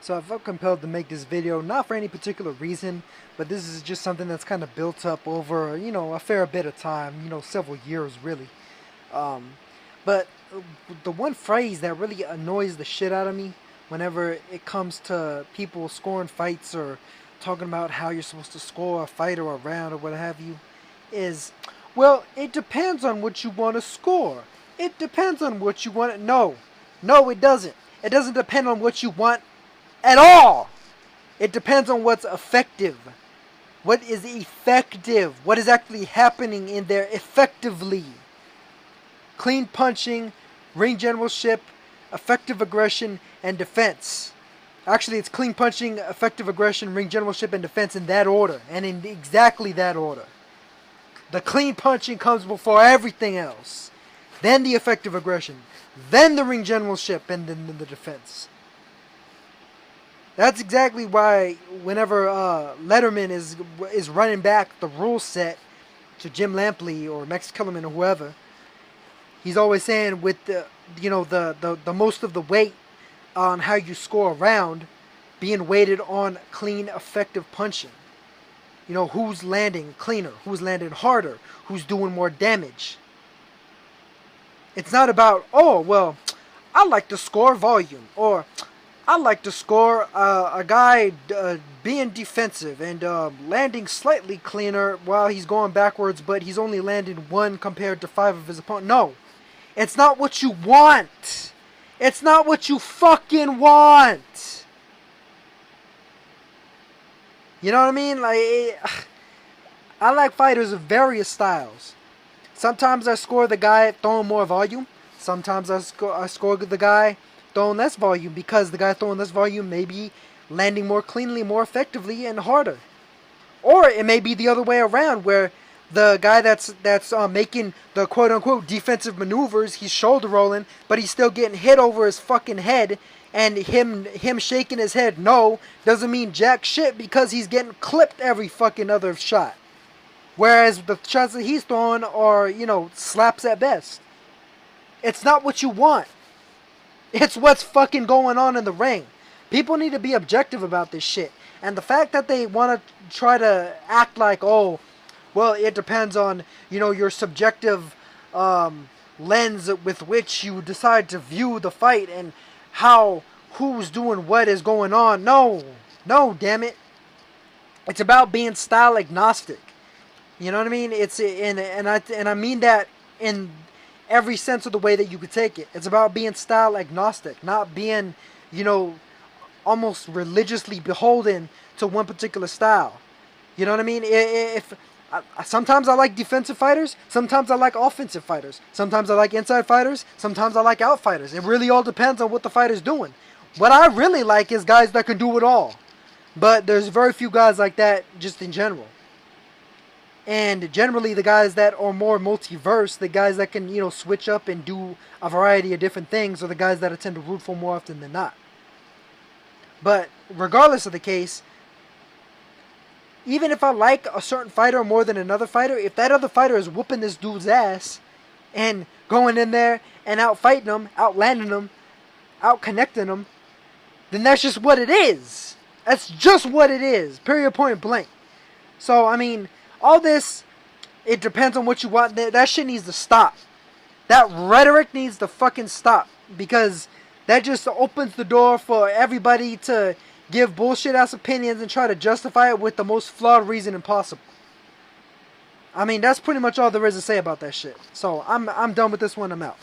So I felt compelled to make this video, not for any particular reason, but this is just something that's kind of built up over, a fair bit of time, several years really. Um, but the one phrase that really annoys the shit out of me whenever it comes to people scoring fights or talking about how you're supposed to score a fight or a round or what have you is, well, it depends on what you want to score. It depends on what you want. No, it doesn't. It doesn't depend on what you want at all. It depends on what's effective. What is effective? What is actually happening in there effectively? Clean punching, ring generalship, effective aggression, and defense. Actually, it's clean punching, effective aggression, ring generalship, and defense in that order. And in exactly that order. The clean punching comes before everything else. Then the effective aggression. Then the ring generalship, and then the defense. That's exactly why whenever Letterman is running back the rule set to Jim Lampley or Max Kellerman or whoever, he's always saying with the most of the weight on how you score a round being weighted on clean, effective punching. Who's landing cleaner, who's landing harder, who's doing more damage. It's not about, oh, well, I like to score volume, or I like to score a guy being defensive and landing slightly cleaner while he's going backwards, but he's only landed one compared to 5 of his opponents. No, it's not what you want. It's not what you fucking want. You know what I mean? I like fighters of various styles. Sometimes I score the guy throwing more volume. Sometimes I score the guy throwing less volume because the guy throwing less volume may be landing more cleanly, more effectively, and harder. Or it may be the other way around, where the guy that's making the quote-unquote defensive maneuvers, he's shoulder rolling, but he's still getting hit over his fucking head, and him shaking his head no doesn't mean jack shit because he's getting clipped every fucking other shot. Whereas the shots that he's throwing are, slaps at best. It's not what you want. It's what's fucking going on in the ring. People need to be objective about this shit. And the fact that they want to try to act like, oh, well, it depends on, your subjective lens with which you decide to view the fight and who's doing what is going on. No, damn it. It's about being style agnostic. You know what I mean? And I mean that in every sense of the way that you could take it. It's about being style agnostic, not being, almost religiously beholden to one particular style. You know what I mean? Sometimes I like defensive fighters, sometimes I like offensive fighters, sometimes I like inside fighters, sometimes I like out fighters. It really all depends on what the fighter's doing. What I really like is guys that can do it all. But there's very few guys like that just in general. And generally the guys that are more multiverse, the guys that can, switch up and do a variety of different things, are the guys that I tend to root for more often than not. But regardless of the case, even if I like a certain fighter more than another fighter, if that other fighter is whooping this dude's ass and going in there and out fighting him, out landing him, out connecting him, then that's just what it is. That's just what it is. Period, point blank. So, I mean, all this, it depends on what you want. That shit needs to stop. That rhetoric needs to fucking stop. Because that just opens the door for everybody to give bullshit ass opinions and try to justify it with the most flawed reasoning possible. I mean, that's pretty much all there is to say about that shit. So, I'm done with this one. I'm out.